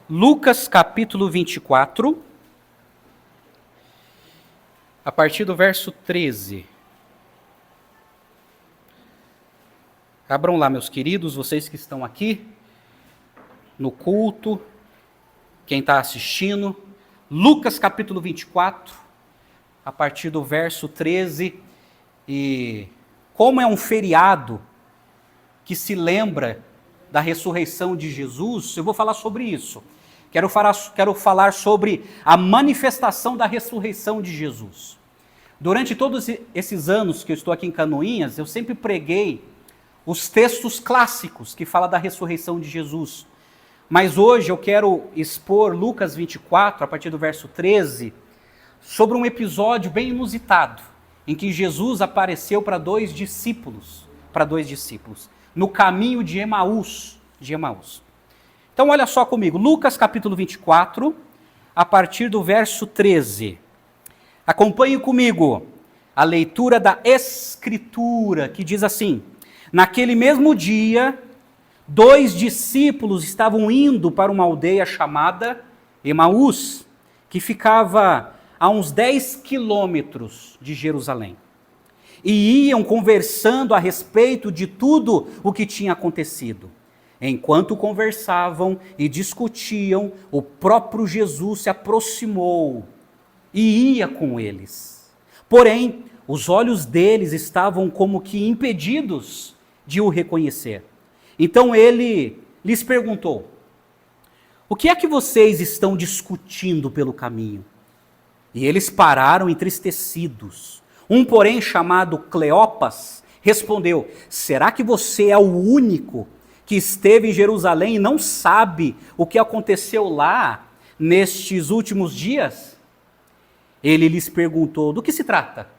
Lucas capítulo 24, a partir do verso 13. Abram lá, meus queridos, vocês que estão aqui no culto, quem está assistindo. Lucas capítulo 24, a partir do verso 13. E como é um feriado que se lembra da ressurreição de Jesus, eu vou falar sobre isso. Quero falar sobre a manifestação da ressurreição de Jesus. Durante todos esses anos que eu estou aqui em Canoinhas, eu sempre preguei os textos clássicos que falam da ressurreição de Jesus. Mas hoje eu quero expor Lucas 24, a partir do verso 13, sobre um episódio bem inusitado, em que Jesus apareceu para dois discípulos, no caminho de Emaús. Então olha só comigo, Lucas capítulo 24, a partir do verso 13. Acompanhe comigo a leitura da Escritura, que diz assim: naquele mesmo dia, 2 discípulos estavam indo para uma aldeia chamada Emaús, que ficava a uns 10 quilômetros de Jerusalém. E iam conversando a respeito de tudo o que tinha acontecido. Enquanto conversavam e discutiam, o próprio Jesus se aproximou e ia com eles. Porém, os olhos deles estavam como que impedidos de o reconhecer. Então ele lhes perguntou: o que é que vocês estão discutindo pelo caminho? E eles pararam entristecidos. Um, porém, chamado Cleopas, respondeu: será que você é o único que esteve em Jerusalém e não sabe o que aconteceu lá nestes últimos dias? Ele lhes perguntou: do que se trata?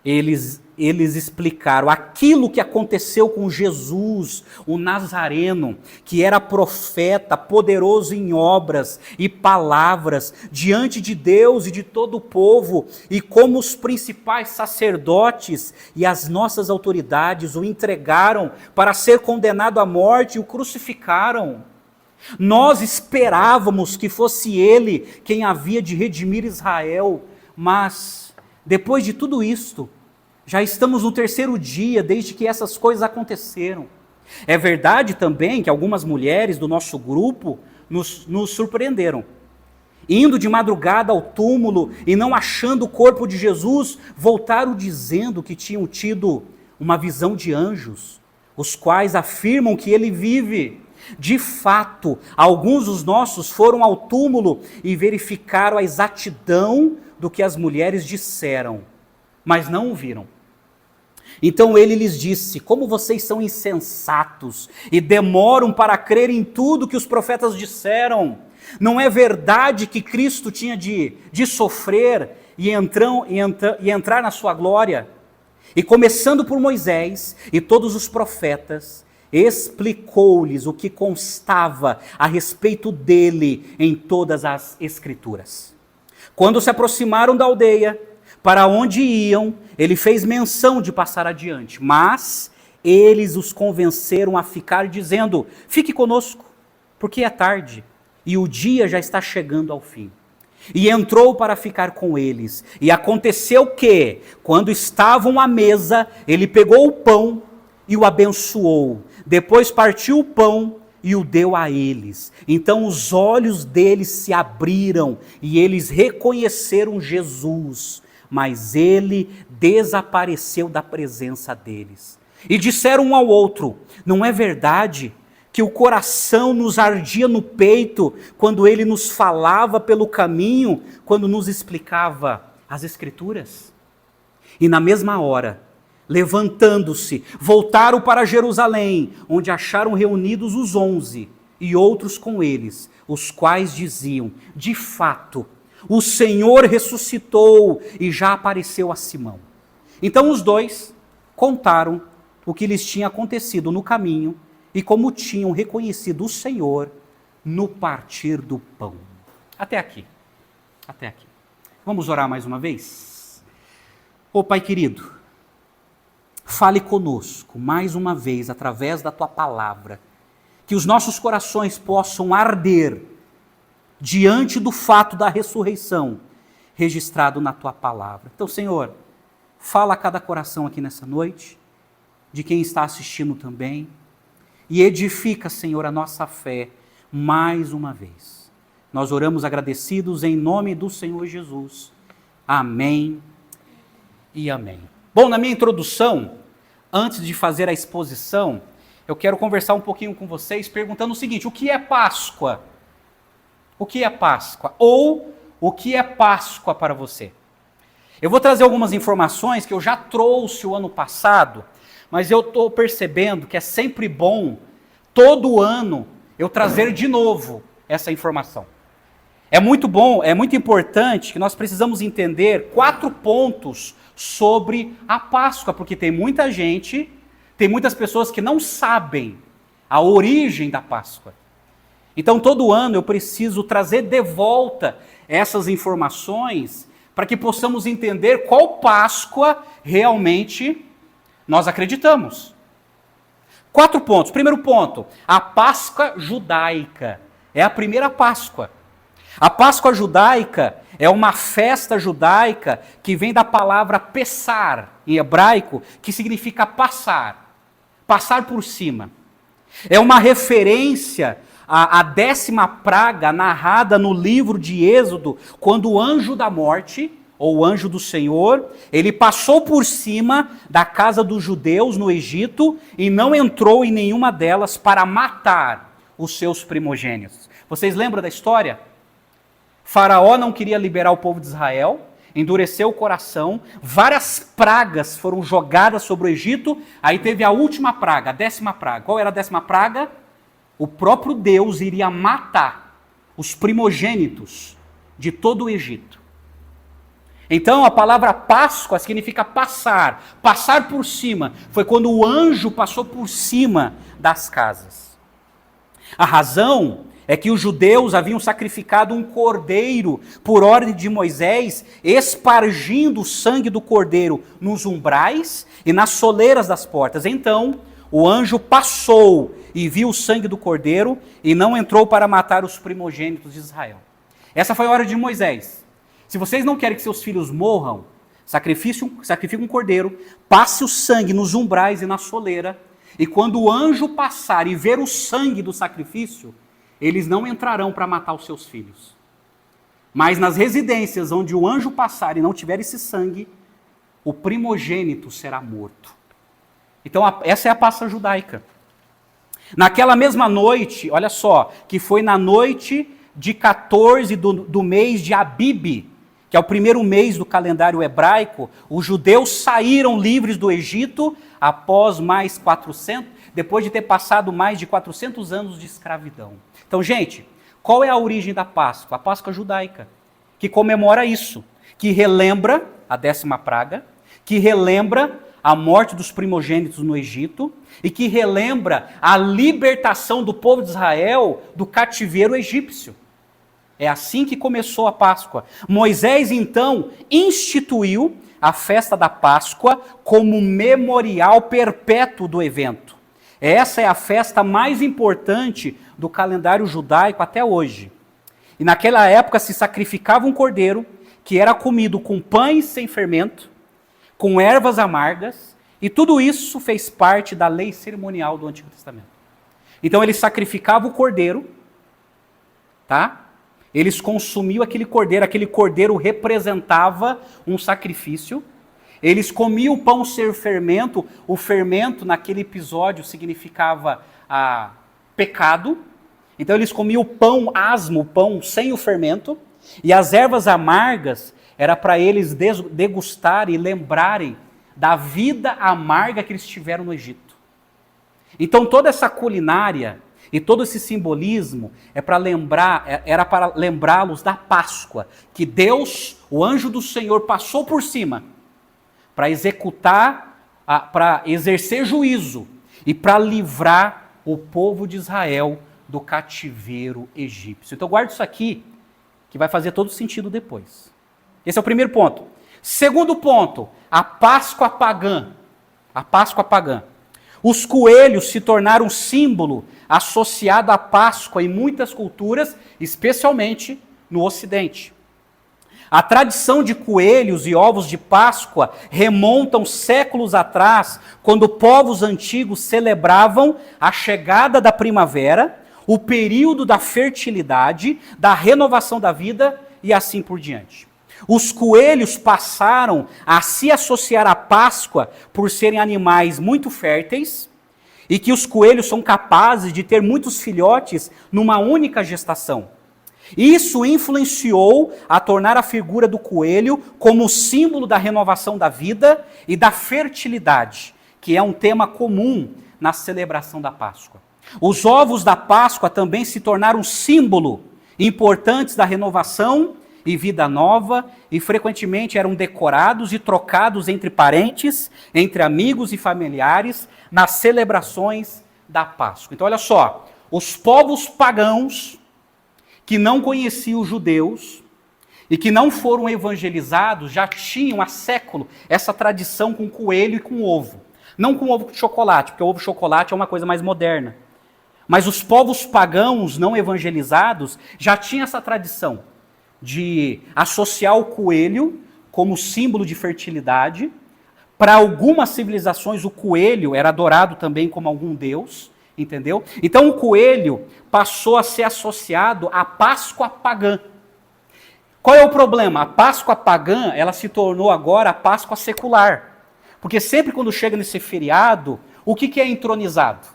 Eles explicaram aquilo que aconteceu com Jesus, o Nazareno, que era profeta, poderoso em obras e palavras, diante de Deus e de todo o povo, e como os principais sacerdotes e as nossas autoridades o entregaram para ser condenado à morte e o crucificaram. Nós esperávamos que fosse ele quem havia de redimir Israel, mas depois de tudo isto, já estamos no 3º dia desde que essas coisas aconteceram. É verdade também que algumas mulheres do nosso grupo nos surpreenderam. Indo de madrugada ao túmulo e não achando o corpo de Jesus, voltaram dizendo que tinham tido uma visão de anjos, os quais afirmam que ele vive. De fato, alguns dos nossos foram ao túmulo e verificaram a exatidão do que as mulheres disseram, mas não o viram. Então ele lhes disse: como vocês são insensatos e demoram para crer em tudo que os profetas disseram? Não é verdade que Cristo tinha de sofrer e entrar na sua glória? E começando por Moisés e todos os profetas, explicou-lhes o que constava a respeito dele em todas as Escrituras. Quando se aproximaram da aldeia, para onde iam, ele fez menção de passar adiante, mas eles os convenceram a ficar, dizendo: fique conosco, porque é tarde, e o dia já está chegando ao fim. E entrou para ficar com eles. E aconteceu que, quando estavam à mesa, ele pegou o pão e o abençoou. Depois partiu o pão e o deu a eles. Então os olhos deles se abriram e eles reconheceram Jesus, mas ele desapareceu da presença deles. E disseram um ao outro: não é verdade que o coração nos ardia no peito quando ele nos falava pelo caminho, quando nos explicava as Escrituras? E na mesma hora, levantando-se, voltaram para Jerusalém, onde acharam reunidos os 11 e outros com eles, os quais diziam: de fato, o Senhor ressuscitou e já apareceu a Simão. Então os dois contaram o que lhes tinha acontecido no caminho e como tinham reconhecido o Senhor no partir do pão. Até aqui. Vamos orar mais uma vez? Ô Pai querido, fale conosco mais uma vez através da Tua palavra, que os nossos corações possam arder diante do fato da ressurreição registrado na tua palavra. Então, Senhor, fala a cada coração aqui nessa noite, de quem está assistindo também, e edifica, Senhor, a nossa fé mais uma vez. Nós oramos agradecidos em nome do Senhor Jesus. Amém e amém. Bom, na minha introdução, antes de fazer a exposição, eu quero conversar um pouquinho com vocês, perguntando o seguinte: o que é Páscoa? O que é Páscoa? Ou o que é Páscoa para você? Eu vou trazer algumas informações que eu já trouxe o ano passado, mas eu estou percebendo que é sempre bom, todo ano, eu trazer de novo essa informação. É muito bom, é muito importante que nós precisamos entender 4 pontos sobre a Páscoa, porque tem muita gente, tem muitas pessoas que não sabem a origem da Páscoa. Então, todo ano eu preciso trazer de volta essas informações para que possamos entender qual Páscoa realmente nós acreditamos. 4 pontos. Primeiro ponto, a Páscoa judaica. É a primeira Páscoa. A Páscoa judaica é uma festa judaica que vem da palavra pessar, em hebraico, que significa passar. Passar por cima. É uma referência à 10ª praga narrada no livro de Êxodo, quando o anjo da morte, ou o anjo do Senhor, ele passou por cima da casa dos judeus no Egito e não entrou em nenhuma delas para matar os seus primogênitos. Vocês lembram da história? Faraó não queria liberar o povo de Israel, endureceu o coração, várias pragas foram jogadas sobre o Egito, aí teve a última praga, a 10ª praga. Qual era a 10ª praga? O próprio Deus iria matar os primogênitos de todo o Egito. Então a palavra Páscoa significa passar, passar por cima. Foi quando o anjo passou por cima das casas. A razão é que os judeus haviam sacrificado um cordeiro por ordem de Moisés, espargindo o sangue do cordeiro nos umbrais e nas soleiras das portas. Então, o anjo passou e viu o sangue do cordeiro e não entrou para matar os primogênitos de Israel. Essa foi a ordem de Moisés. Se vocês não querem que seus filhos morram, sacrifique um cordeiro, passe o sangue nos umbrais e na soleira, e quando o anjo passar e ver o sangue do sacrifício, eles não entrarão para matar os seus filhos. Mas nas residências onde o anjo passar e não tiver esse sangue, o primogênito será morto. Então essa é a Páscoa judaica. Naquela mesma noite, olha só, que foi na noite de 14 do mês de Abib, que é o primeiro mês do calendário hebraico, os judeus saíram livres do Egito após depois de ter passado mais de 400 anos de escravidão. Então, gente, qual é a origem da Páscoa? A Páscoa judaica, que comemora isso, que relembra a 10ª praga, que relembra a morte dos primogênitos no Egito e que relembra a libertação do povo de Israel do cativeiro egípcio. É assim que começou a Páscoa. Moisés, então, instituiu a festa da Páscoa como memorial perpétuo do evento. Essa é a festa mais importante do calendário judaico até hoje. E naquela época se sacrificava um cordeiro que era comido com pães sem fermento, com ervas amargas, e tudo isso fez parte da lei cerimonial do Antigo Testamento. Então eles sacrificavam o cordeiro, tá? Eles consumiam aquele cordeiro representava um sacrifício. Eles comiam o pão sem fermento, o fermento naquele episódio significava pecado. Então eles comiam o pão asmo, o pão sem o fermento, e as ervas amargas era para eles degustarem e lembrarem da vida amarga que eles tiveram no Egito. Então toda essa culinária e todo esse simbolismo era para lembrá-los da Páscoa, que Deus, o anjo do Senhor, passou por cima para executar, para exercer juízo e para livrar o povo de Israel do cativeiro egípcio. Então guarda isso aqui, que vai fazer todo sentido depois. Esse é o primeiro ponto. Segundo ponto, a Páscoa pagã. A Páscoa pagã. Os coelhos se tornaram um símbolo associado à Páscoa em muitas culturas, especialmente no Ocidente. A tradição de coelhos e ovos de Páscoa remontam séculos atrás, quando povos antigos celebravam a chegada da primavera, o período da fertilidade, da renovação da vida e assim por diante. Os coelhos passaram a se associar à Páscoa por serem animais muito férteis e que os coelhos são capazes de ter muitos filhotes numa única gestação. Isso influenciou a tornar a figura do coelho como símbolo da renovação da vida e da fertilidade, que é um tema comum na celebração da Páscoa. Os ovos da Páscoa também se tornaram símbolo importantes da renovação e vida nova, e frequentemente eram decorados e trocados entre parentes, entre amigos e familiares, nas celebrações da Páscoa. Então olha só, os povos pagãos que não conheciam os judeus e que não foram evangelizados já tinham há século essa tradição com coelho e com ovo. Não com ovo de chocolate, porque o ovo de chocolate é uma coisa mais moderna. Mas os povos pagãos não evangelizados já tinham essa tradição de associar o coelho como símbolo de fertilidade. Para algumas civilizações o coelho era adorado também como algum deus, entendeu? Então o coelho passou a ser associado à Páscoa pagã. Qual é o problema? A Páscoa pagã, ela se tornou agora a Páscoa secular. Porque sempre quando chega nesse feriado, o que é entronizado?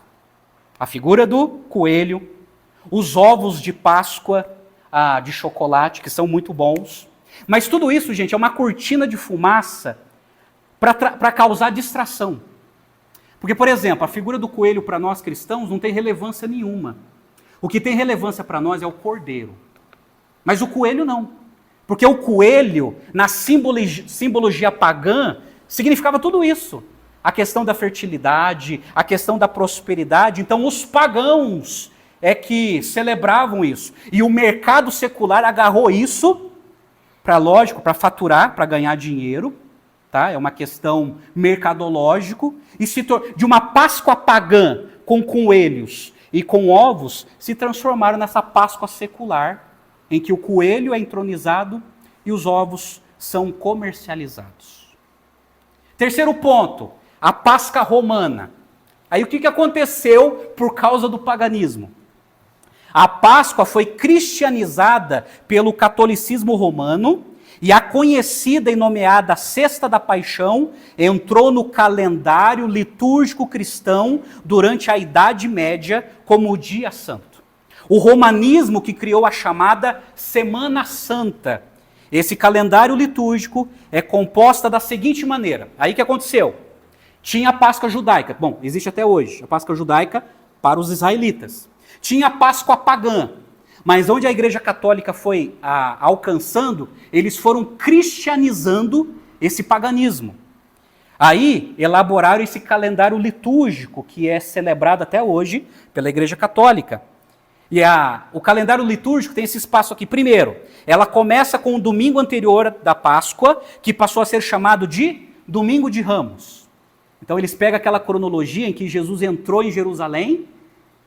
A figura do coelho, os ovos de Páscoa de chocolate, que são muito bons. Mas tudo isso, gente, é uma cortina de fumaça para causar distração. Porque, por exemplo, a figura do coelho para nós cristãos não tem relevância nenhuma. O que tem relevância para nós é o cordeiro. Mas o coelho não. Porque o coelho, na simbologia pagã, significava tudo isso. A questão da fertilidade, a questão da prosperidade. Então, os pagãos é que celebravam isso. E o mercado secular agarrou isso para, lógico, para faturar, para ganhar dinheiro. Tá? É uma questão mercadológica. E de uma Páscoa pagã com coelhos e com ovos, se transformaram nessa Páscoa secular, em que o coelho é entronizado e os ovos são comercializados. Terceiro ponto, a Páscoa romana. Aí o que aconteceu por causa do paganismo? A Páscoa foi cristianizada pelo catolicismo romano e a conhecida e nomeada Sexta da Paixão entrou no calendário litúrgico cristão durante a Idade Média como o Dia Santo. O romanismo que criou a chamada Semana Santa. Esse calendário litúrgico é composta da seguinte maneira. Aí o que aconteceu? Tinha a Páscoa judaica. Bom, existe até hoje. A Páscoa judaica para os israelitas. Tinha a Páscoa pagã. Mas onde a Igreja Católica foi alcançando, eles foram cristianizando esse paganismo. Aí elaboraram esse calendário litúrgico que é celebrado até hoje pela Igreja Católica. E o calendário litúrgico tem esse espaço aqui. Primeiro, ela começa com o domingo anterior da Páscoa, que passou a ser chamado de Domingo de Ramos. Então eles pegam aquela cronologia em que Jesus entrou em Jerusalém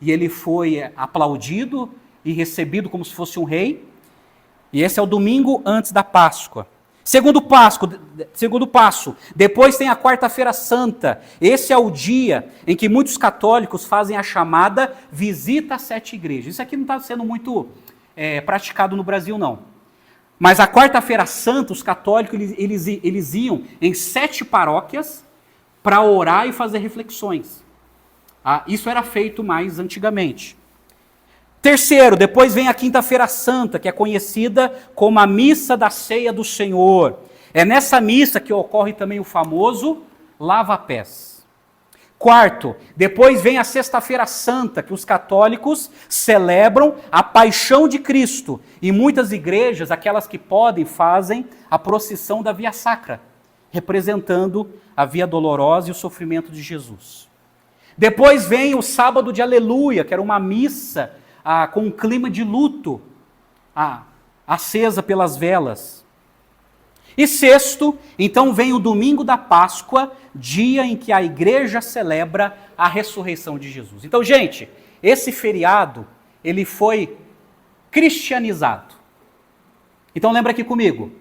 e ele foi aplaudido e recebido como se fosse um rei. E esse é o domingo antes da Páscoa. Segundo passo, depois tem a Quarta-feira Santa. Esse é o dia em que muitos católicos fazem a chamada visita às 7 igrejas. Isso aqui não está sendo muito praticado no Brasil, não. Mas a Quarta-feira Santa, os católicos, eles iam em 7 paróquias para orar e fazer reflexões. Isso era feito mais antigamente. Terceiro, depois vem a Quinta-feira Santa, que é conhecida como a Missa da Ceia do Senhor. É nessa missa que ocorre também o famoso lava-pés. Quarto, depois vem a Sexta-feira Santa, que os católicos celebram a paixão de Cristo. E muitas igrejas, aquelas que podem, fazem a procissão da Via Sacra, representando a Via Dolorosa e o sofrimento de Jesus. Depois vem o Sábado de Aleluia, que era uma missa com um clima de luto, acesa pelas velas. E sexto, então vem o domingo da Páscoa, dia em que a igreja celebra a ressurreição de Jesus. Então, gente, esse feriado, ele foi cristianizado. Então lembra aqui comigo,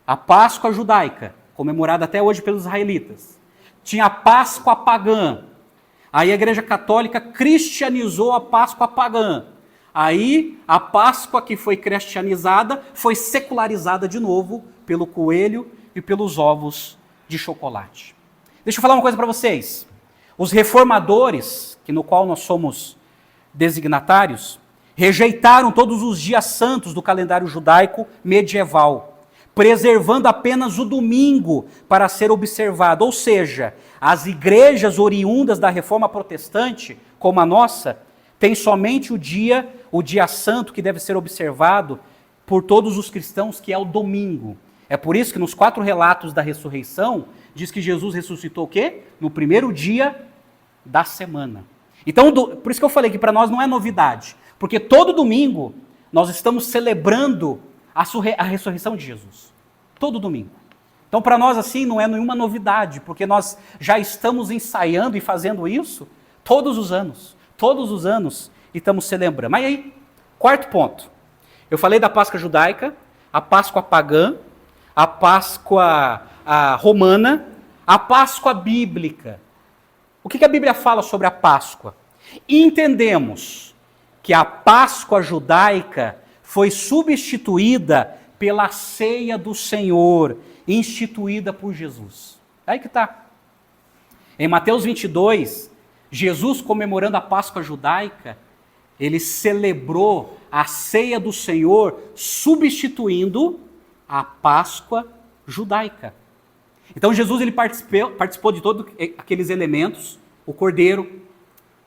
a Páscoa judaica, comemorada até hoje pelos israelitas. Tinha a Páscoa pagã. Aí a Igreja Católica cristianizou a Páscoa pagã. Aí a Páscoa que foi cristianizada foi secularizada de novo pelo coelho e pelos ovos de chocolate. Deixa eu falar uma coisa para vocês. Os reformadores, no qual nós somos designatários, rejeitaram todos os dias santos do calendário judaico medieval, preservando apenas o domingo para ser observado. Ou seja, as igrejas oriundas da reforma protestante, como a nossa, têm somente o dia santo que deve ser observado por todos os cristãos, que é o domingo. É por isso que nos 4 relatos da ressurreição, diz que Jesus ressuscitou o quê? No primeiro dia da semana. Então, por isso que eu falei que para nós não é novidade, porque todo domingo nós estamos celebrando a ressurreição de Jesus. Todo domingo. Então, para nós, assim, não é nenhuma novidade, porque nós já estamos ensaiando e fazendo isso todos os anos. Todos os anos estamos celebrando. Mas aí, 4º ponto. Eu falei da Páscoa judaica, a Páscoa pagã, a Páscoa romana, a Páscoa bíblica. O que a Bíblia fala sobre a Páscoa? Entendemos que a Páscoa judaica foi substituída pela ceia do Senhor, instituída por Jesus. Aí que está. Em Mateus 22, Jesus, comemorando a Páscoa judaica, ele celebrou a ceia do Senhor, substituindo a Páscoa judaica. Então Jesus ele participou de todos aqueles elementos, o cordeiro,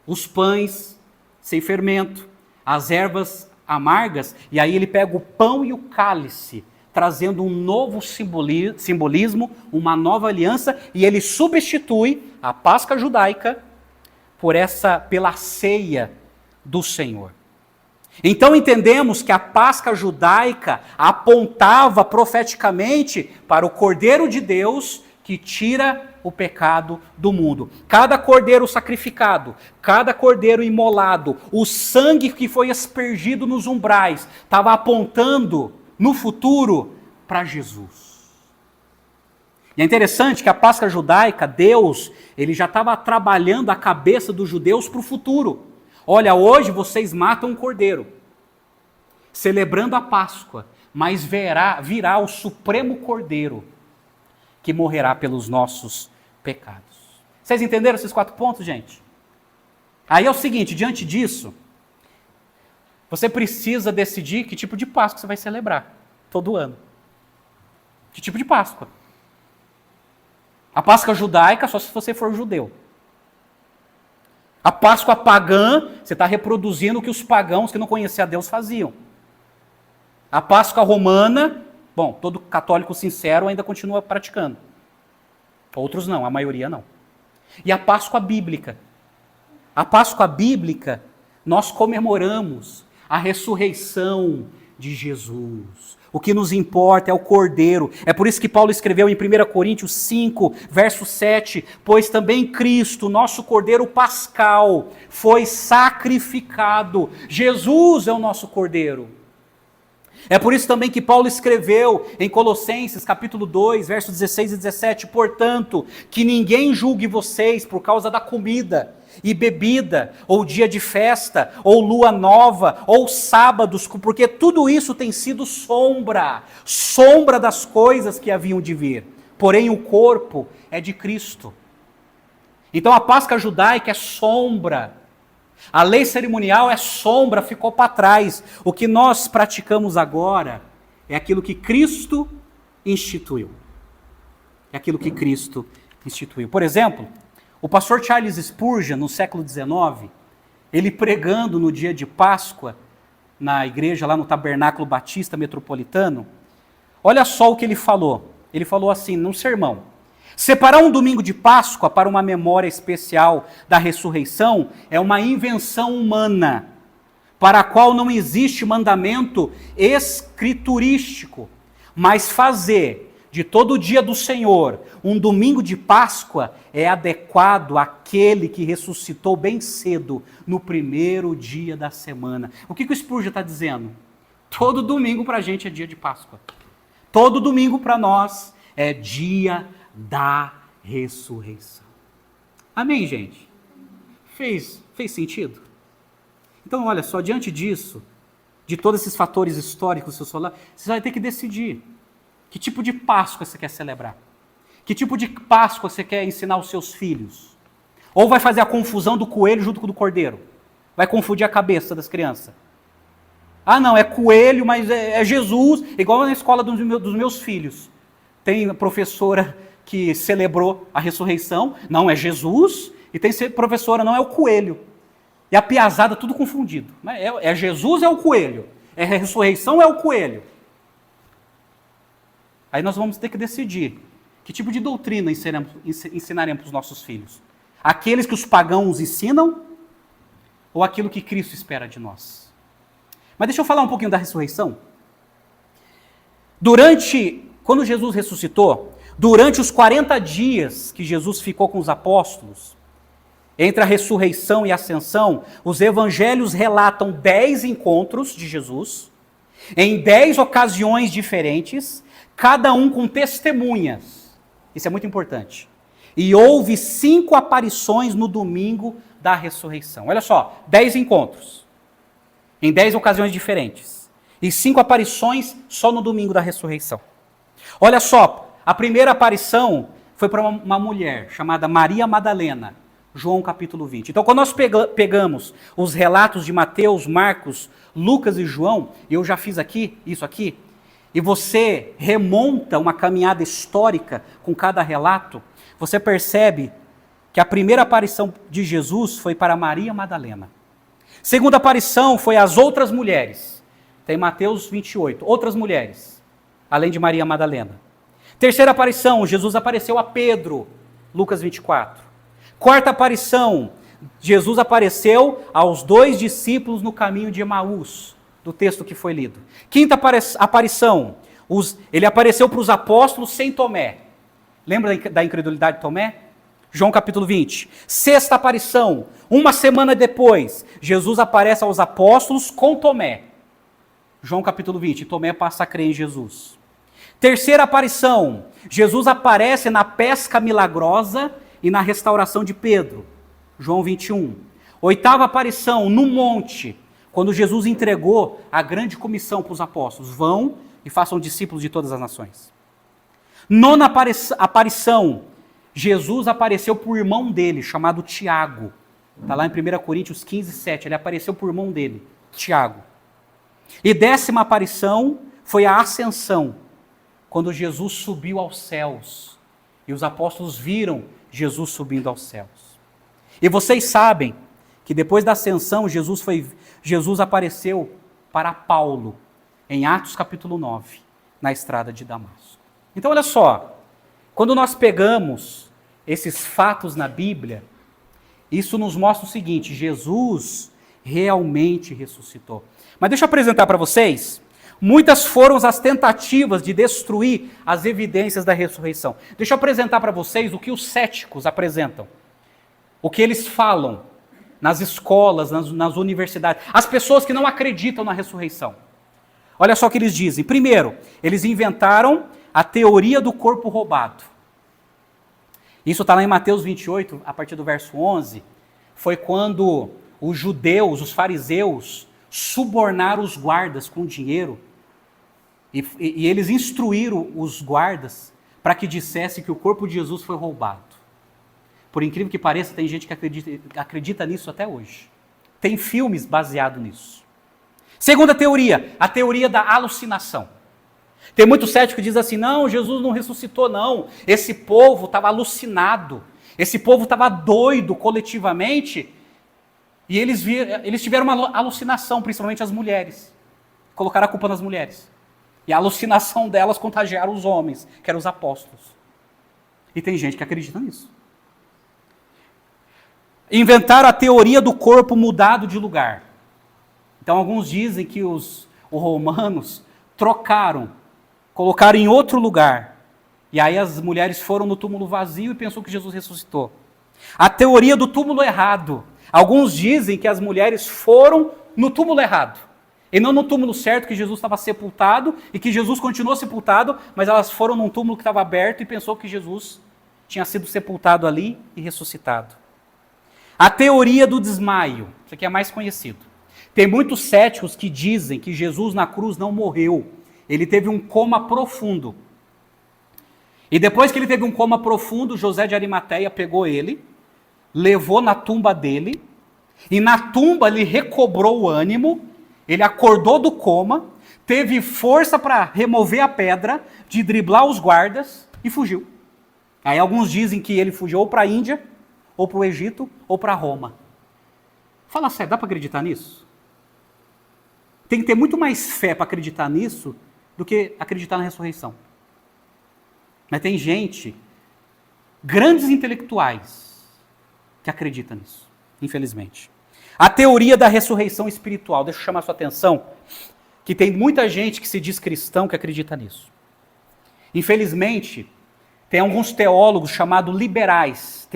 os pães sem fermento, as ervas amargas, e aí ele pega o pão e o cálice, trazendo um novo simbolismo, uma nova aliança, e ele substitui a Páscoa judaica pela ceia do Senhor. Então entendemos que a Páscoa judaica apontava profeticamente para o Cordeiro de Deus que tira o pecado do mundo. Cada cordeiro sacrificado, cada cordeiro imolado, o sangue que foi aspergido nos umbrais, estava apontando no futuro para Jesus. E é interessante que a Páscoa judaica, Deus, ele já estava trabalhando a cabeça dos judeus para o futuro. Olha, hoje vocês matam um cordeiro, celebrando a Páscoa, mas virá o supremo cordeiro que morrerá pelos nossos pecados. Vocês entenderam esses 4 pontos, gente? Aí é o seguinte, diante disso, você precisa decidir que tipo de Páscoa você vai celebrar todo ano. Que tipo de Páscoa? A Páscoa judaica, só se você for judeu. A Páscoa pagã, você está reproduzindo o que os pagãos que não conheciam a Deus faziam. A Páscoa romana, bom, todo católico sincero ainda continua praticando. Outros não, a maioria não. E a Páscoa bíblica. A Páscoa bíblica, nós comemoramos a ressurreição de Jesus. O que nos importa é o Cordeiro. É por isso que Paulo escreveu em 1 Coríntios 5, verso 7, pois também Cristo, nosso Cordeiro pascal, foi sacrificado. Jesus é o nosso Cordeiro. É por isso também que Paulo escreveu em Colossenses, capítulo 2, versos 16 e 17, portanto, que ninguém julgue vocês por causa da comida e bebida, ou dia de festa, ou lua nova, ou sábados, porque tudo isso tem sido sombra das coisas que haviam de vir. Porém, o corpo é de Cristo. Então a Páscoa judaica é sombra. A lei cerimonial é sombra, ficou para trás. O que nós praticamos agora é aquilo que Cristo instituiu. É aquilo que Cristo instituiu. Por exemplo, o pastor Charles Spurgeon, no século XIX, ele pregando no dia de Páscoa, na igreja lá no Tabernáculo Batista Metropolitano, olha só o que ele falou. Ele falou assim, num sermão: separar um domingo de Páscoa para uma memória especial da ressurreição é uma invenção humana, para a qual não existe mandamento escriturístico, mas fazer de todo dia do Senhor, um domingo de Páscoa é adequado àquele que ressuscitou bem cedo, no primeiro dia da semana. O que o Spurgeon está dizendo? Todo domingo para a gente é dia de Páscoa. Todo domingo para nós é dia da ressurreição. Amém, gente? Fez sentido? Então, olha só, diante disso, de todos esses fatores históricos do seu solar, você vai ter que decidir que tipo de Páscoa você quer celebrar. Que tipo de Páscoa você quer ensinar aos seus filhos. Ou vai fazer a confusão do coelho junto com o do cordeiro. Vai confundir a cabeça das crianças. Ah, não, é coelho, mas é Jesus. Igual na escola dos meus filhos. Tem professora que celebrou a ressurreição. Não, é Jesus. E tem professora, não, é o coelho. E a piazada tudo confundido. É Jesus, é o coelho. É a ressurreição, é o coelho. Aí nós vamos ter que decidir que tipo de doutrina ensinaremos para os nossos filhos. Aqueles que os pagãos ensinam ou aquilo que Cristo espera de nós? Mas deixa eu falar um pouquinho da ressurreição. Quando Jesus ressuscitou, durante os 40 dias que Jesus ficou com os apóstolos, entre a ressurreição e a ascensão, os evangelhos relatam 10 encontros de Jesus, em 10 ocasiões diferentes, cada um com testemunhas. Isso é muito importante. E houve 5 aparições no domingo da ressurreição. Olha só, 10 encontros, em 10 ocasiões diferentes. E 5 aparições só no domingo da ressurreição. Olha só, a primeira aparição foi para uma mulher chamada Maria Madalena, João capítulo 20. Então, quando nós pegamos os relatos de Mateus, Marcos, Lucas e João, e eu já fiz isso aqui, e você remonta uma caminhada histórica com cada relato, você percebe que a primeira aparição de Jesus foi para Maria Madalena. Segunda aparição foi às outras mulheres. Tem Mateus 28, outras mulheres, além de Maria Madalena. Terceira aparição, Jesus apareceu a Pedro, Lucas 24. Quarta aparição, Jesus apareceu aos 2 discípulos no caminho de Emaús, do texto que foi lido. Quinta aparição, ele apareceu para os apóstolos sem Tomé. Lembra da incredulidade de Tomé? João capítulo 20. Sexta aparição, uma semana depois, Jesus aparece aos apóstolos com Tomé. João capítulo 20, Tomé passa a crer em Jesus. Terceira aparição, Jesus aparece na pesca milagrosa e na restauração de Pedro. João 21. Oitava aparição, no monte, quando Jesus entregou a grande comissão para os apóstolos. Vão e façam discípulos de todas as nações. Nona aparição, Jesus apareceu para o irmão dele, chamado Tiago. Está lá em 1 Coríntios 15, 7. Ele apareceu para o irmão dele, Tiago. E 10ª aparição foi a ascensão, quando Jesus subiu aos céus. E os apóstolos viram Jesus subindo aos céus. E vocês sabem que depois da ascensão, Jesus apareceu para Paulo, em Atos capítulo 9, na estrada de Damasco. Então olha só, quando nós pegamos esses fatos na Bíblia, isso nos mostra o seguinte: Jesus realmente ressuscitou. Mas deixa eu apresentar para vocês, muitas foram as tentativas de destruir as evidências da ressurreição. Deixa eu apresentar para vocês o que os céticos apresentam, o que eles falam nas escolas, nas universidades, as pessoas que não acreditam na ressurreição. Olha só o que eles dizem. Primeiro, eles inventaram a teoria do corpo roubado. Isso está lá em Mateus 28, a partir do verso 11. Foi quando os judeus, os fariseus, subornaram os guardas com dinheiro. E eles instruíram os guardas para que dissessem que o corpo de Jesus foi roubado. Por incrível que pareça, tem gente que acredita nisso até hoje. Tem filmes baseados nisso. Segunda teoria, a teoria da alucinação. Tem muito cético que diz assim: não, Jesus não ressuscitou não. Esse povo estava alucinado. Esse povo estava doido coletivamente. E eles tiveram uma alucinação, principalmente as mulheres. Colocaram a culpa nas mulheres. E a alucinação delas contagiaram os homens, que eram os apóstolos. E tem gente que acredita nisso. Inventaram a teoria do corpo mudado de lugar. Então alguns dizem que os romanos trocaram, colocaram em outro lugar E aí as mulheres foram no túmulo vazio e pensou que Jesus ressuscitou. A teoria do túmulo errado. Alguns dizem que as mulheres foram no túmulo errado. E não no túmulo certo, que Jesus estava sepultado e que Jesus continuou sepultado, mas elas foram num túmulo que estava aberto e pensou que Jesus tinha sido sepultado ali e ressuscitado. A teoria do desmaio. Isso aqui é mais conhecido. Tem muitos céticos que dizem que Jesus na cruz não morreu. Ele teve um coma profundo. E depois que ele teve um coma profundo, José de Arimateia pegou ele, levou na tumba dele, e na tumba ele recobrou o ânimo, ele acordou do coma, teve força para remover a pedra, de driblar os guardas e fugiu. Aí alguns dizem que ele fugiu ou para a Índia, ou para o Egito, ou para Roma. Fala sério, dá para acreditar nisso? Tem que ter muito mais fé para acreditar nisso do que acreditar na ressurreição. Mas tem gente, grandes intelectuais, que acredita nisso, infelizmente. A teoria da ressurreição espiritual, deixa eu chamar a sua atenção, que tem muita gente que se diz cristão que acredita nisso. Infelizmente, tem alguns teólogos chamados liberais,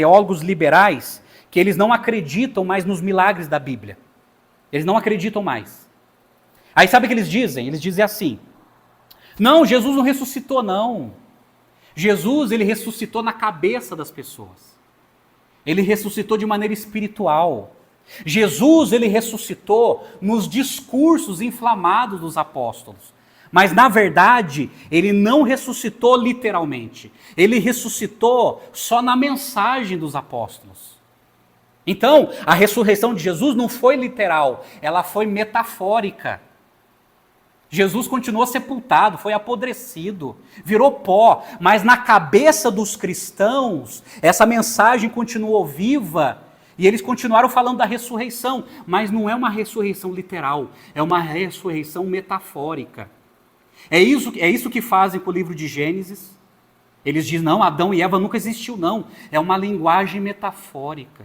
que eles não acreditam mais nos milagres da Bíblia. Eles não acreditam mais. Aí sabe o que eles dizem? Eles dizem assim, não, Jesus não ressuscitou não. Jesus, ele ressuscitou na cabeça das pessoas. Ele ressuscitou de maneira espiritual. Jesus, ele ressuscitou nos discursos inflamados dos apóstolos. Mas, na verdade, ele não ressuscitou literalmente. Ele ressuscitou só na mensagem dos apóstolos. Então, a ressurreição de Jesus não foi literal, ela foi metafórica. Jesus continuou sepultado, foi apodrecido, virou pó, mas na cabeça dos cristãos, essa mensagem continuou viva e eles continuaram falando da ressurreição, mas não é uma ressurreição literal, é uma ressurreição metafórica. É isso que fazem com o livro de Gênesis. Eles dizem, não, Adão e Eva nunca existiu, não. É uma linguagem metafórica.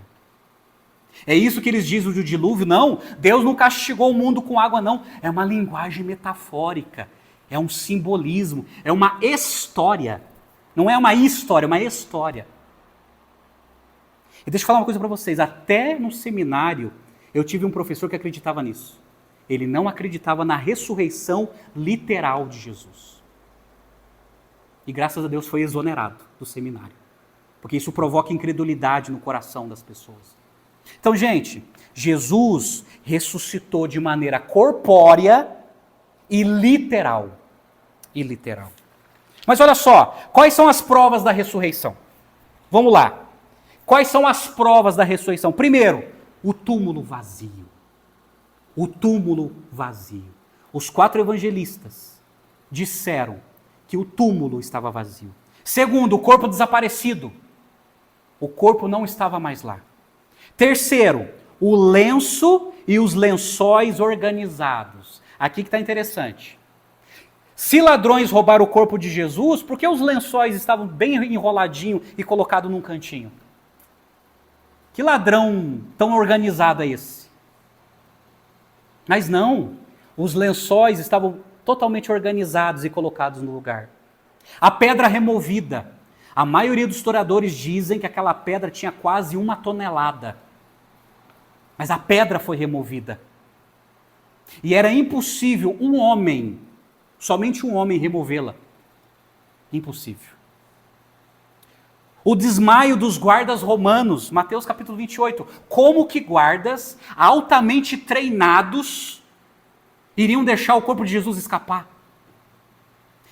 É isso que eles dizem do dilúvio, não, Deus não castigou o mundo com água, não. É uma linguagem metafórica, é um simbolismo, é uma história. Não é uma história, é uma história. E deixa eu falar uma coisa para vocês, até no seminário eu tive um professor que acreditava nisso. Ele não acreditava na ressurreição literal de Jesus. E graças a Deus foi exonerado do seminário, porque isso provoca incredulidade no coração das pessoas. Então, gente, Jesus ressuscitou de maneira corpórea e literal. Mas olha só, quais são as provas da ressurreição? Vamos lá. Quais são as provas da ressurreição? Primeiro, o túmulo vazio. O túmulo vazio. Os 4 evangelistas disseram que o túmulo estava vazio. Segundo, o corpo desaparecido. O corpo não estava mais lá. Terceiro, o lenço e os lençóis organizados. Aqui que está interessante. Se ladrões roubaram o corpo de Jesus, por que os lençóis estavam bem enroladinhos e colocados num cantinho? Que ladrão tão organizado é esse? Mas não, os lençóis estavam totalmente organizados e colocados no lugar. A pedra removida. A maioria dos historiadores dizem que aquela pedra tinha quase 1 tonelada. Mas a pedra foi removida. E era impossível um homem, somente um homem, removê-la. Impossível. O desmaio dos guardas romanos, Mateus capítulo 28. Como que guardas altamente treinados iriam deixar o corpo de Jesus escapar?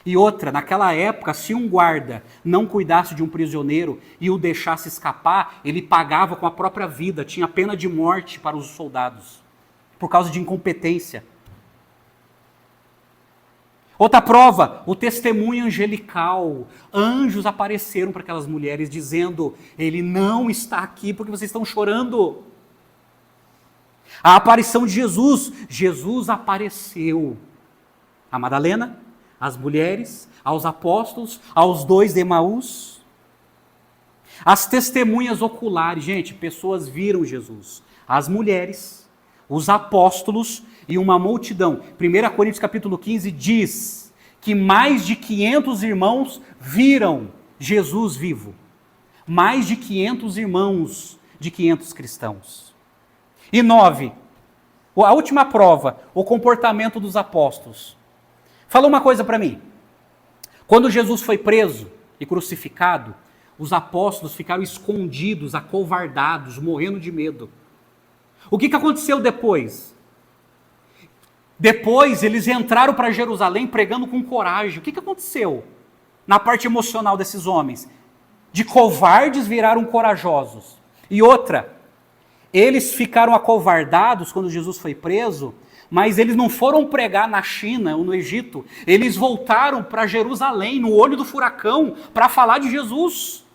E outra, naquela época, se um guarda não cuidasse de um prisioneiro e o deixasse escapar, ele pagava com a própria vida, tinha pena de morte para os soldados, por causa de incompetência. Outra prova, o testemunho angelical. Anjos apareceram para aquelas mulheres dizendo, ele não está aqui porque vocês estão chorando. A aparição de Jesus, Jesus apareceu a Madalena, às mulheres, aos apóstolos, aos 2 de Emaús. As testemunhas oculares, gente, pessoas viram Jesus. As mulheres, os apóstolos e uma multidão. 1 Coríntios capítulo 15 diz que mais de 500 irmãos viram Jesus vivo. Mais de 500 irmãos de 500 cristãos. E 9, a última prova, o comportamento dos apóstolos. Fala uma coisa para mim. Quando Jesus foi preso e crucificado, os apóstolos ficaram escondidos, acovardados, morrendo de medo. O que aconteceu depois? Depois eles entraram para Jerusalém pregando com coragem. O que aconteceu na parte emocional desses homens? De covardes viraram corajosos. E outra, eles ficaram acovardados quando Jesus foi preso, mas eles não foram pregar na China ou no Egito. Eles voltaram para Jerusalém, no olho do furacão, para falar de Jesus.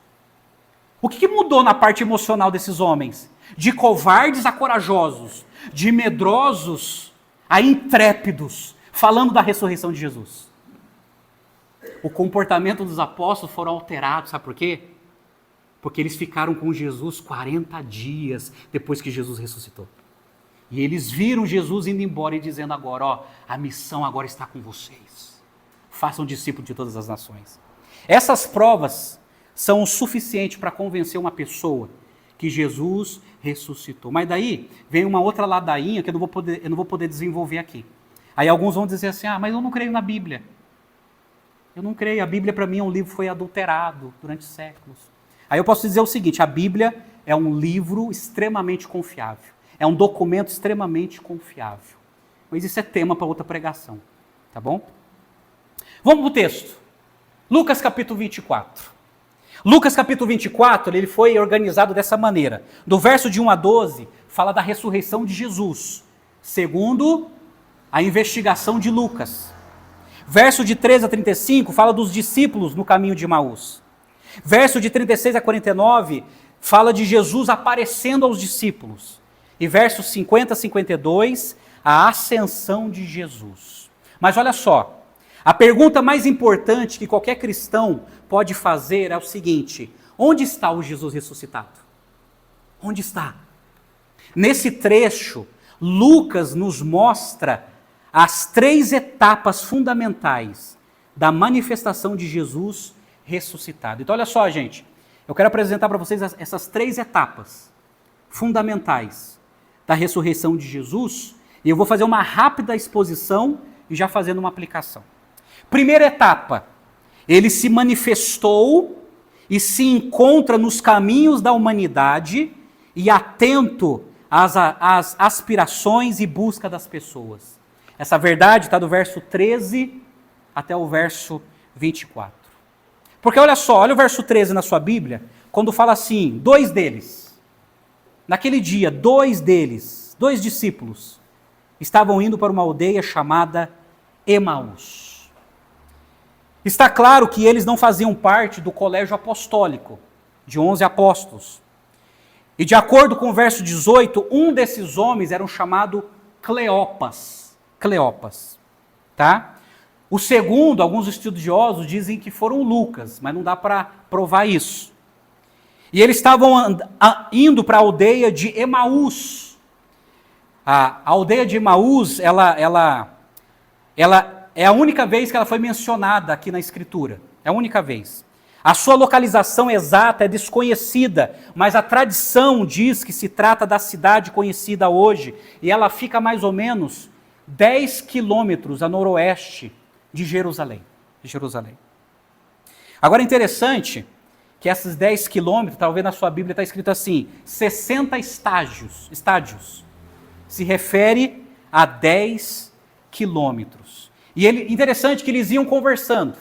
O que mudou na parte emocional desses homens? De covardes a corajosos, de medrosos a intrépidos, falando da ressurreição de Jesus. O comportamento dos apóstolos foram alterados, sabe por quê? Porque eles ficaram com Jesus 40 dias depois que Jesus ressuscitou. E eles viram Jesus indo embora e dizendo agora, ó, a missão agora está com vocês. Façam discípulos de todas as nações. Essas provas são o suficiente para convencer uma pessoa que Jesus ressuscitou. Mas daí vem uma outra ladainha que eu não vou poder desenvolver aqui. Aí alguns vão dizer assim, mas eu não creio na Bíblia. Eu não creio, a Bíblia para mim é um livro que foi adulterado durante séculos. Aí eu posso dizer o seguinte, a Bíblia é um livro extremamente confiável. É um documento extremamente confiável. Mas isso é tema para outra pregação, tá bom? Vamos para o texto. Lucas capítulo 24. Lucas capítulo 24, ele foi organizado dessa maneira. Do verso de 1 a 12, fala da ressurreição de Jesus, segundo a investigação de Lucas. Verso de 13 a 35, fala dos discípulos no caminho de Emaús. Verso de 36 a 49, fala de Jesus aparecendo aos discípulos. E versos 50 a 52, a ascensão de Jesus. Mas olha só, a pergunta mais importante que qualquer cristão pode fazer é o seguinte: onde está o Jesus ressuscitado? Onde está? Nesse trecho, Lucas nos mostra as 3 etapas fundamentais da manifestação de Jesus ressuscitado. Então olha só, gente, eu quero apresentar para vocês essas 3 etapas fundamentais da ressurreição de Jesus, e eu vou fazer uma rápida exposição e já fazendo uma aplicação. Primeira etapa, ele se manifestou e se encontra nos caminhos da humanidade e atento às aspirações e busca das pessoas. Essa verdade está do verso 13 até o verso 24. Porque olha só, olha o verso 13 na sua Bíblia, quando fala assim, 2 deles, naquele dia, 2 deles, 2 discípulos, estavam indo para uma aldeia chamada Emaús. Está claro que eles não faziam parte do colégio apostólico, de 11 apóstolos. E de acordo com o verso 18, um desses homens era um chamado Cleopas. Cleopas, tá? O segundo, alguns estudiosos dizem que foram Lucas, mas não dá para provar isso. E eles estavam indo para a aldeia de Emaús. A aldeia de Emaús, ela é a única vez que ela foi mencionada aqui na Escritura. É a única vez. A sua localização exata é desconhecida, mas a tradição diz que se trata da cidade conhecida hoje, e ela fica mais ou menos 10 quilômetros a noroeste de Jerusalém. Agora é interessante que esses 10 quilômetros, talvez na sua Bíblia está escrito assim, 60 estádios. Se refere a 10 quilômetros. E interessante que eles iam conversando.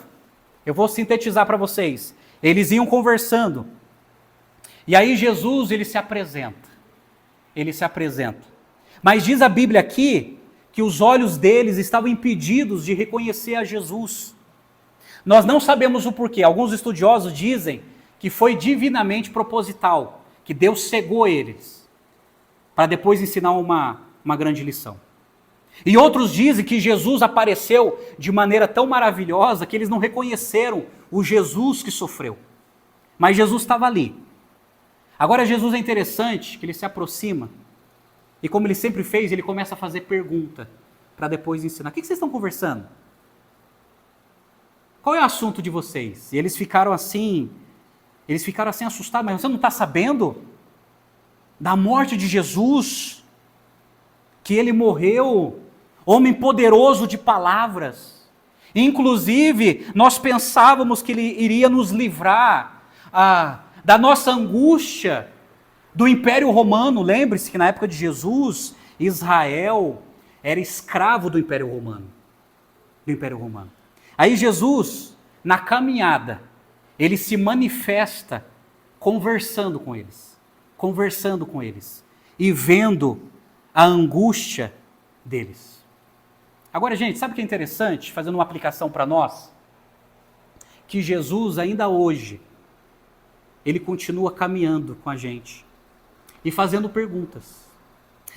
Eu vou sintetizar para vocês. Eles iam conversando. E aí Jesus, ele se apresenta. Mas diz a Bíblia aqui que os olhos deles estavam impedidos de reconhecer a Jesus. Nós não sabemos o porquê. Alguns estudiosos dizem que foi divinamente proposital, que Deus cegou eles, para depois ensinar uma grande lição. E outros dizem que Jesus apareceu de maneira tão maravilhosa que eles não reconheceram o Jesus que sofreu. Mas Jesus estava ali. Agora Jesus é interessante que ele se aproxima e como ele sempre fez, ele começa a fazer pergunta para depois ensinar. O que vocês estão conversando? qual é o assunto de vocês? E eles ficaram assim assustados, mas você não está sabendo da morte de Jesus? Que ele morreu, homem poderoso de palavras. Inclusive, nós pensávamos que ele iria nos livrar da nossa angústia do Império Romano. Lembre-se que na época de Jesus, Israel era escravo do Império Romano. Aí Jesus, na caminhada, ele se manifesta conversando com eles e vendo a angústia deles. Agora, gente, sabe o que é interessante, fazendo uma aplicação para nós? Que Jesus, ainda hoje, ele continua caminhando com a gente e fazendo perguntas.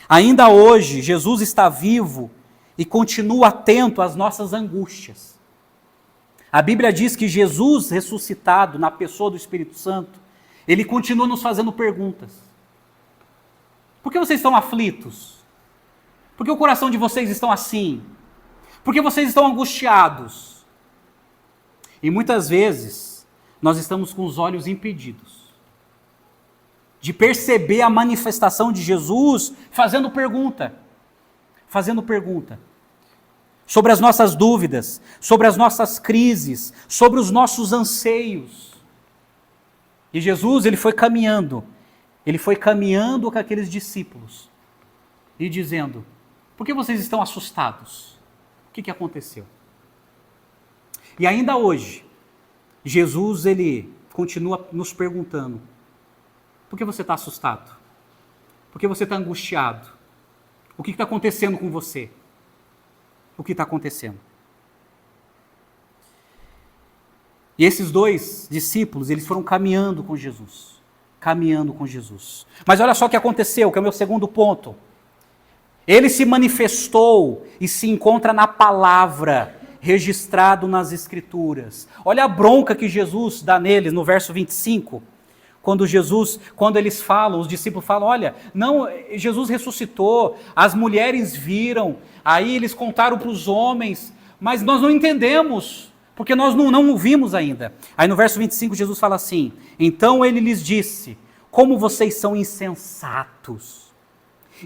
Ainda hoje, Jesus está vivo e continua atento às nossas angústias. A Bíblia diz que Jesus, ressuscitado na pessoa do Espírito Santo, ele continua nos fazendo perguntas. Por que vocês estão aflitos? Por que o coração de vocês estão assim? Por que vocês estão angustiados? E muitas vezes, nós estamos com os olhos impedidos de perceber a manifestação de Jesus fazendo pergunta sobre as nossas dúvidas, sobre as nossas crises, sobre os nossos anseios. E Jesus, ele foi caminhando com aqueles discípulos e dizendo: por que vocês estão assustados? O que aconteceu? E ainda hoje, Jesus, ele continua nos perguntando: por que você está assustado? Por que você está angustiado? O que está acontecendo com você? O que está acontecendo? E esses dois discípulos, eles foram caminhando com Jesus. Mas olha só o que aconteceu, que é o meu segundo ponto. Ele se manifestou e se encontra na palavra, registrado nas Escrituras. Olha a bronca que Jesus dá neles no verso 25. Quando eles falam, os discípulos falam: olha, não, Jesus ressuscitou, as mulheres viram, aí eles contaram para os homens, mas nós não entendemos, porque nós não o vimos ainda. Aí no verso 25 Jesus fala assim: então ele lhes disse: como vocês são insensatos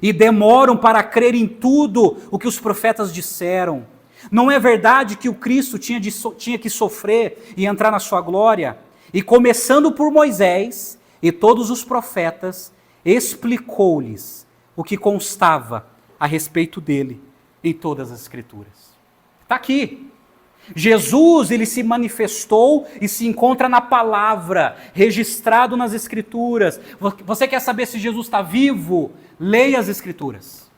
e demoram para crer em tudo o que os profetas disseram. Não é verdade que o Cristo tinha que sofrer e entrar na sua glória? E começando por Moisés e todos os profetas, explicou-lhes o que constava a respeito dele em todas as Escrituras. Está aqui. Jesus, ele se manifestou e se encontra na palavra, registrado nas Escrituras. Você quer saber se Jesus está vivo? Leia as Escrituras.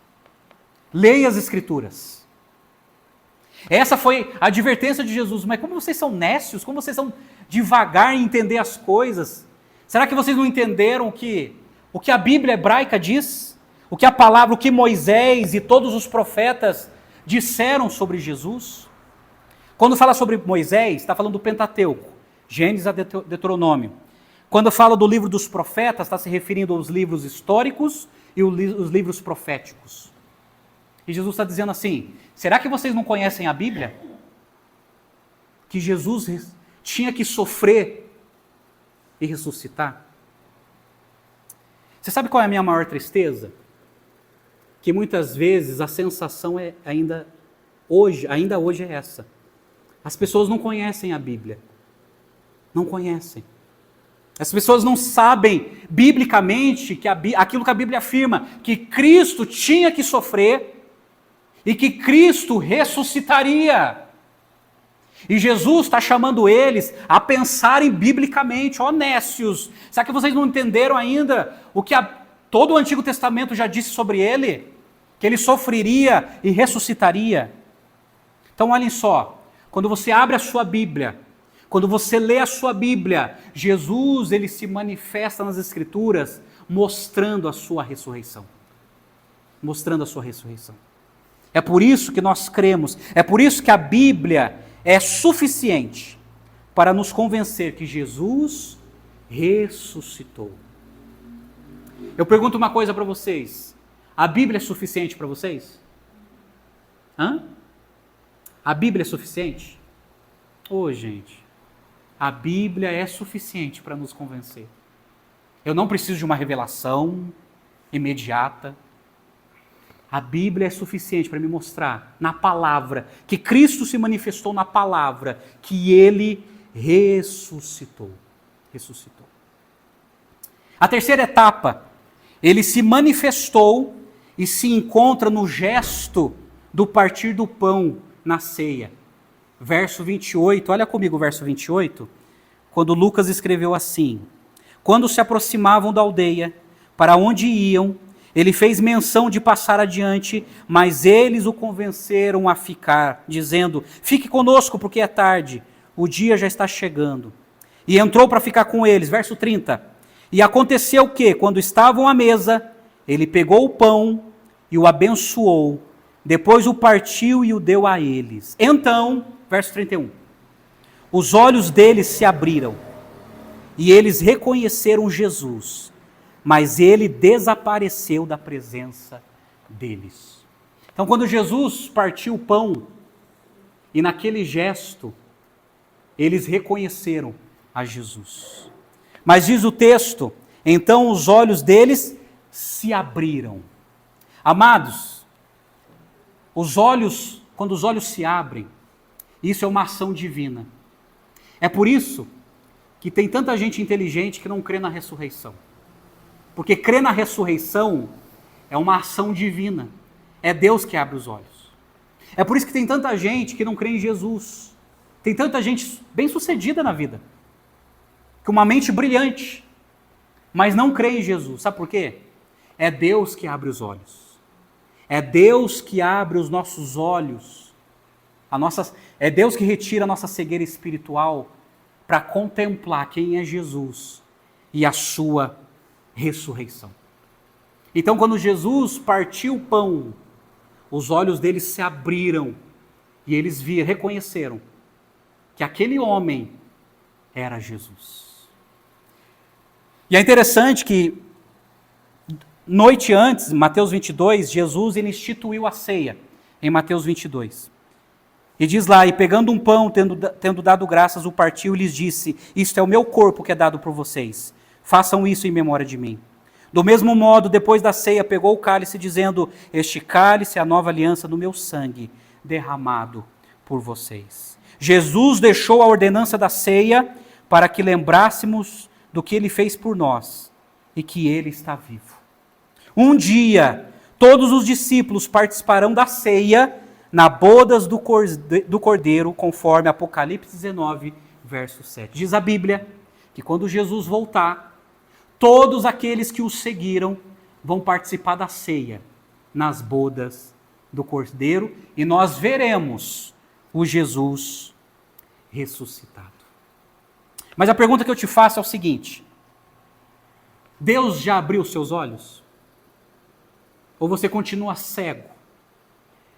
Leia as Escrituras. Essa foi a advertência de Jesus. Mas como vocês são nécios, como vocês são devagar em entender as coisas? Será que vocês não entenderam o que a Bíblia hebraica diz? O que a palavra, o que Moisés e todos os profetas disseram sobre Jesus? Quando fala sobre Moisés, está falando do Pentateuco, Gênesis a Deuteronômio. Quando fala do livro dos profetas, está se referindo aos livros históricos e os livros proféticos. E Jesus está dizendo assim: será que vocês não conhecem a Bíblia? Que Jesus tinha que sofrer e ressuscitar? Você sabe qual é a minha maior tristeza? Que muitas vezes a sensação ainda hoje é essa. As pessoas não conhecem a Bíblia. Não conhecem. As pessoas não sabem biblicamente aquilo que a Bíblia afirma, que Cristo tinha que sofrer e que Cristo ressuscitaria. E Jesus está chamando eles a pensarem biblicamente. Ó nécios, será que vocês não entenderam ainda o que todo o Antigo Testamento já disse sobre ele? Que ele sofreria e ressuscitaria. Então olhem só, quando você abre a sua Bíblia, quando você lê a sua Bíblia, Jesus, ele se manifesta nas Escrituras mostrando a sua ressurreição. Mostrando a sua ressurreição. É por isso que nós cremos, é por isso que a Bíblia é suficiente para nos convencer que Jesus ressuscitou. Eu pergunto uma coisa para vocês: a Bíblia é suficiente para vocês? A Bíblia é suficiente? Ô, gente, a Bíblia é suficiente para nos convencer. Eu não preciso de uma revelação imediata. A Bíblia é suficiente para me mostrar na palavra, que Cristo se manifestou na palavra, que Ele ressuscitou. Ressuscitou. A terceira etapa, Ele se manifestou e se encontra no gesto do partir do pão na ceia. Verso 28, olha comigo o verso 28, quando Lucas escreveu assim: quando se aproximavam da aldeia, para onde iam, ele fez menção de passar adiante, mas eles o convenceram a ficar, dizendo: fique conosco, porque é tarde, o dia já está chegando. E entrou para ficar com eles, verso 30. E aconteceu que, quando estavam à mesa, ele pegou o pão e o abençoou, depois o partiu e o deu a eles. Então, verso 31, os olhos deles se abriram, e eles reconheceram Jesus, mas ele desapareceu da presença deles. Então, quando Jesus partiu o pão, e naquele gesto, eles reconheceram a Jesus. Mas diz o texto, então os olhos deles se abriram. Amados, quando os olhos se abrem, isso é uma ação divina. É por isso que tem tanta gente inteligente que não crê na ressurreição. Porque crer na ressurreição é uma ação divina. É Deus que abre os olhos. É por isso que tem tanta gente que não crê em Jesus. Tem tanta gente bem-sucedida na vida, com uma mente brilhante, mas não crê em Jesus. Sabe por quê? É Deus que abre os olhos. É Deus que abre os nossos olhos. É Deus que retira a nossa cegueira espiritual para contemplar quem é Jesus e a sua ressurreição. Então, quando Jesus partiu o pão, os olhos deles se abriram e eles reconheceram que aquele homem era Jesus. E é interessante que, noite antes, em Mateus 22, Jesus ele instituiu a ceia, em Mateus 22. E diz lá, e pegando um pão, tendo dado graças, o partiu e lhes disse: isto é o meu corpo que é dado por vocês. Façam isso em memória de mim. Do mesmo modo, depois da ceia, pegou o cálice, dizendo: este cálice é a nova aliança no meu sangue, derramado por vocês. Jesus deixou a ordenança da ceia para que lembrássemos do que ele fez por nós e que ele está vivo. Um dia, todos os discípulos participarão da ceia na bodas do Cordeiro, conforme Apocalipse 19, verso 7. Diz a Bíblia que quando Jesus voltar, todos aqueles que o seguiram vão participar da ceia nas bodas do Cordeiro e nós veremos o Jesus ressuscitado. Mas a pergunta que eu te faço é o seguinte: Deus já abriu seus olhos? Ou você continua cego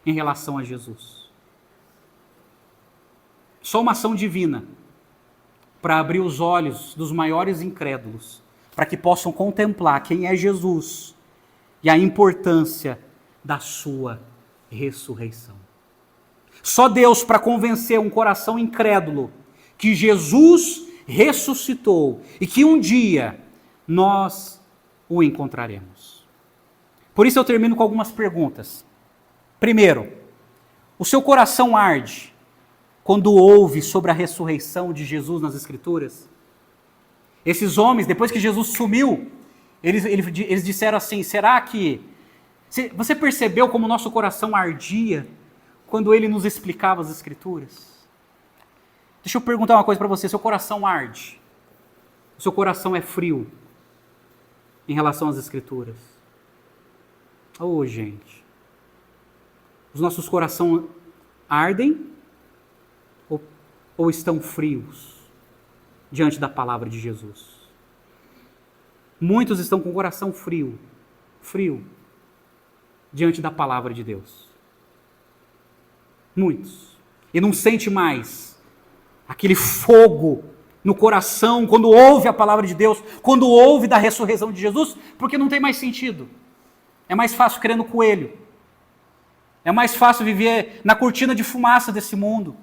em relação a Jesus? Só uma ação divina para abrir os olhos dos maiores incrédulos, para que possam contemplar quem é Jesus e a importância da sua ressurreição. Só Deus para convencer um coração incrédulo que Jesus ressuscitou e que um dia nós o encontraremos. Por isso eu termino com algumas perguntas. Primeiro, o seu coração arde quando ouve sobre a ressurreição de Jesus nas Escrituras? Esses homens, depois que Jesus sumiu, eles disseram assim: será que... Você percebeu como o nosso coração ardia quando ele nos explicava as Escrituras? Deixa eu perguntar uma coisa para você: seu coração arde? O seu coração é frio em relação às Escrituras? Oh, gente, os nossos corações ardem ou estão frios diante da palavra de Jesus? Muitos estão com o coração frio diante da palavra de Deus. Muitos. E não sente mais aquele fogo no coração quando ouve a palavra de Deus, quando ouve da ressurreição de Jesus, porque não tem mais sentido. É mais fácil crer no coelho. É mais fácil viver na cortina de fumaça desse mundo.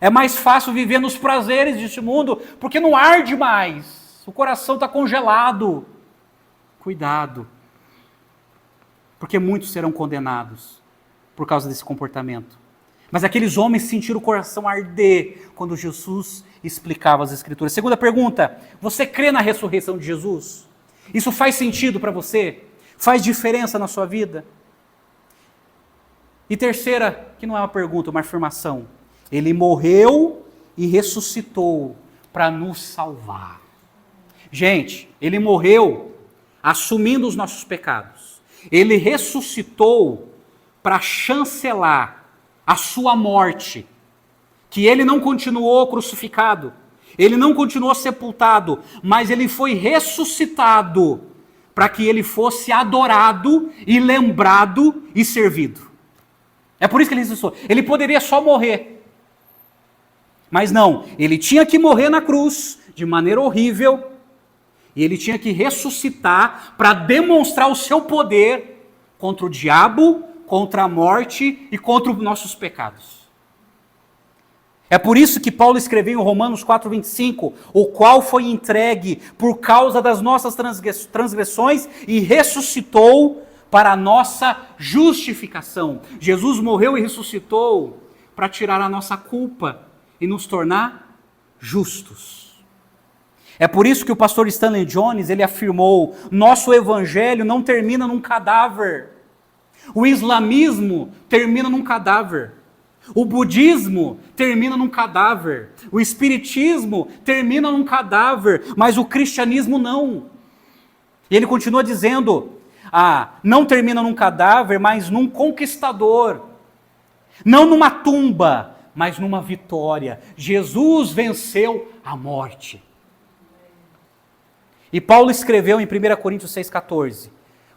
É mais fácil viver nos prazeres deste mundo, porque não arde mais. O coração está congelado. Cuidado. Porque muitos serão condenados por causa desse comportamento. Mas aqueles homens sentiram o coração arder quando Jesus explicava as Escrituras. Segunda pergunta, você crê na ressurreição de Jesus? Isso faz sentido para você? Faz diferença na sua vida? E terceira, que não é uma pergunta, uma afirmação. Ele morreu e ressuscitou para nos salvar. Gente, ele morreu assumindo os nossos pecados. Ele ressuscitou para chancelar a sua morte, que ele não continuou crucificado, ele não continuou sepultado, mas ele foi ressuscitado para que ele fosse adorado e lembrado e servido. É por isso que ele ressuscitou. Ele poderia só morrer, mas não, ele tinha que morrer na cruz de maneira horrível e ele tinha que ressuscitar para demonstrar o seu poder contra o diabo, contra a morte e contra os nossos pecados. É por isso que Paulo escreveu em Romanos 4,25, o qual foi entregue por causa das nossas transgressões e ressuscitou para a nossa justificação. Jesus morreu e ressuscitou para tirar a nossa culpa e nos tornar justos. É por isso que o pastor Stanley Jones, ele afirmou, nosso evangelho não termina num cadáver. O islamismo termina num cadáver. O budismo termina num cadáver. O espiritismo termina num cadáver. Mas o cristianismo não. E ele continua dizendo, não termina num cadáver, mas num conquistador. Não numa tumba, mas numa vitória. Jesus venceu a morte. E Paulo escreveu em 1 Coríntios 6,14.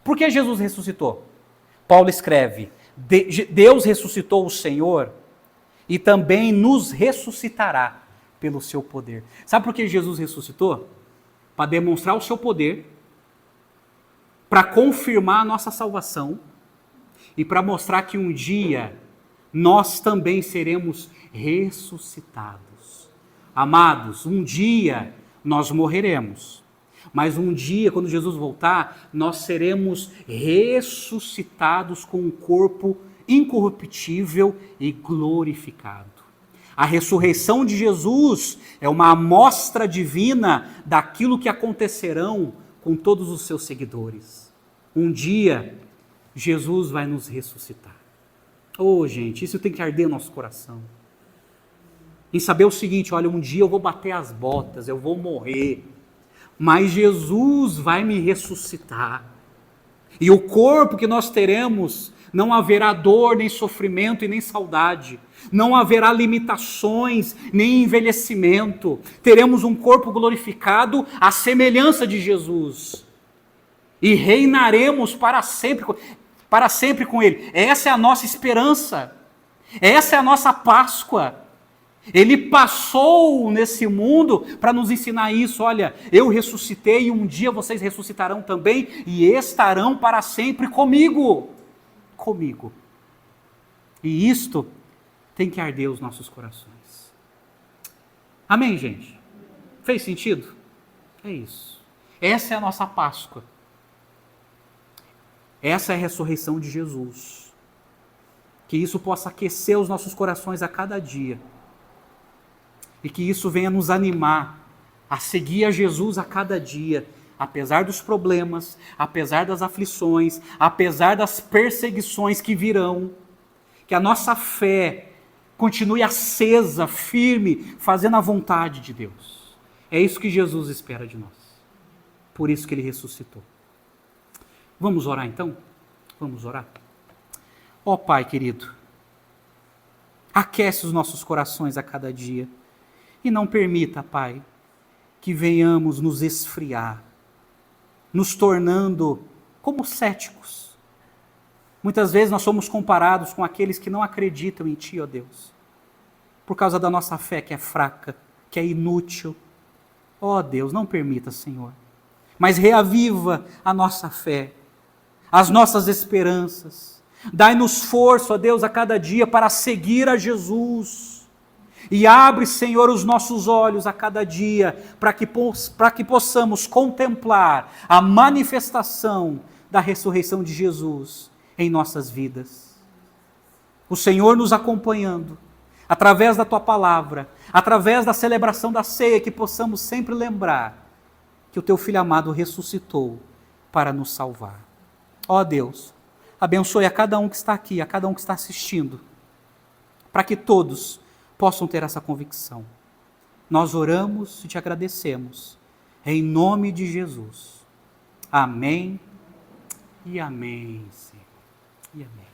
Por que Jesus ressuscitou? Paulo escreve, Deus ressuscitou o Senhor e também nos ressuscitará pelo seu poder. Sabe por que Jesus ressuscitou? Para demonstrar o seu poder, para confirmar a nossa salvação e para mostrar que um dia nós também seremos ressuscitados. Amados, um dia nós morreremos. Mas um dia, quando Jesus voltar, nós seremos ressuscitados com um corpo incorruptível e glorificado. A ressurreição de Jesus é uma amostra divina daquilo que acontecerão com todos os seus seguidores. Um dia, Jesus vai nos ressuscitar. Gente, isso tem que arder no nosso coração. Em saber o seguinte, olha, um dia eu vou bater as botas, eu vou morrer. Mas Jesus vai me ressuscitar. E o corpo que nós teremos, não haverá dor, nem sofrimento e nem saudade. Não haverá limitações, nem envelhecimento. Teremos um corpo glorificado à semelhança de Jesus. E reinaremos para sempre com Ele. Essa é a nossa esperança. Essa é a nossa Páscoa. Ele passou nesse mundo para nos ensinar isso. Olha, eu ressuscitei e um dia vocês ressuscitarão também e estarão para sempre comigo. Comigo. E isto tem que arder os nossos corações. Amém, gente? Fez sentido? É isso. Essa é a nossa Páscoa. Essa é a ressurreição de Jesus. Que isso possa aquecer os nossos corações a cada dia. E que isso venha nos animar a seguir a Jesus a cada dia, apesar dos problemas, apesar das aflições, apesar das perseguições que virão. Que a nossa fé continue acesa, firme, fazendo a vontade de Deus. É isso que Jesus espera de nós. Por isso que Ele ressuscitou. Vamos orar então? Vamos orar? Ó Pai querido, aquece os nossos corações a cada dia. E não permita, Pai, que venhamos nos esfriar, nos tornando como céticos. Muitas vezes nós somos comparados com aqueles que não acreditam em Ti, ó Deus, por causa da nossa fé que é fraca, que é inútil. Ó Deus, não permita, Senhor, mas reaviva a nossa fé, as nossas esperanças. Dai-nos força, ó Deus, a cada dia para seguir a Jesus. E abre, Senhor, os nossos olhos a cada dia, para que possamos contemplar a manifestação da ressurreição de Jesus em nossas vidas. O Senhor nos acompanhando, através da Tua palavra, através da celebração da ceia, que possamos sempre lembrar que o Teu Filho amado ressuscitou para nos salvar. Ó Deus, abençoe a cada um que está aqui, a cada um que está assistindo, para que todos possam ter essa convicção. Nós oramos e te agradecemos, em nome de Jesus. Amém e amém, Senhor. E amém.